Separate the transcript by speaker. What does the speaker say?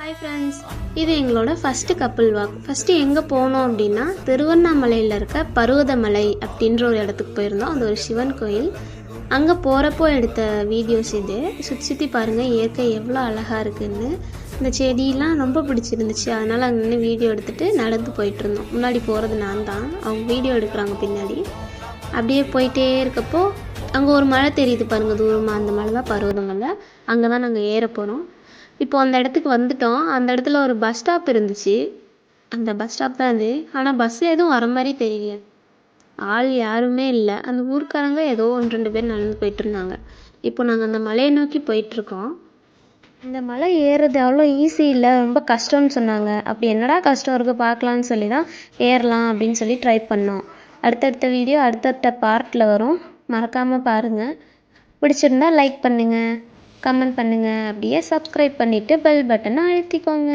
Speaker 1: Hi friends, இது எங்களோட first couple walk. First எங்கே போனோம் அப்படின்னா திருவண்ணாமலையில் இருக்க பருவதமலை அப்படின்ற ஒரு இடத்துக்கு போயிருந்தோம். அது ஒரு சிவன் கோயில். அங்கே போகிறப்போ எடுத்த வீடியோஸ் இது. சுற்றி சுற்றி பாருங்கள், இயற்கை எவ்வளோ அழகாக இருக்குதுன்னு. இந்த செடியெலாம் ரொம்ப பிடிச்சிருந்துச்சு. அதனால் அங்கே நின்று வீடியோ எடுத்துகிட்டு நடந்து போயிட்டுருந்தோம். முன்னாடி போகிறது நான் தான், அவங்க வீடியோ எடுக்கிறாங்க பின்னாடி. அப்படியே போயிட்டே இருக்கப்போ அங்கே ஒரு மலை தெரியுது பாருங்கள் தூரமாக. அந்த மலை தான் பருவதமலை. அங்கே தான் நாங்கள் ஏற போகிறோம். இப்போது அந்த இடத்துக்கு வந்துட்டோம். அந்த இடத்துல ஒரு பஸ் ஸ்டாப் இருந்துச்சு. அந்த பஸ் ஸ்டாப் தான் அது. ஆனால் பஸ் எதுவும் வர மாதிரி தெரியல. ஆள் யாருமே இல்லை. அந்த ஊர்க்காரங்க ஏதோ 1-2 பேர் நடந்து போயிட்டுருந்தாங்க. இப்போ நாங்கள் அந்த மலையை நோக்கி போயிட்டுருக்கோம். இந்த மலை ஏறுறது அவ்வளோ ஈஸி இல்லை, ரொம்ப கஷ்டம்னு சொன்னாங்க. அப்படி என்னடா கஷ்டம் இருக்குது பார்க்கலான்னு சொல்லி தான் ஏறலாம் அப்படின்னு சொல்லி ட்ரை பண்ணோம். அடுத்தடுத்த வீடியோ அடுத்தடுத்த பார்ட்டில் வரும், மறக்காமல் பாருங்கள். பிடிச்சிருந்தா லைக் பண்ணுங்கள், கமெண்ட் பண்ணுங்கள், அப்படியே சப்ஸ்கிரைப் பண்ணிவிட்டு பெல் பட்டனை அழுத்திக்கோங்க.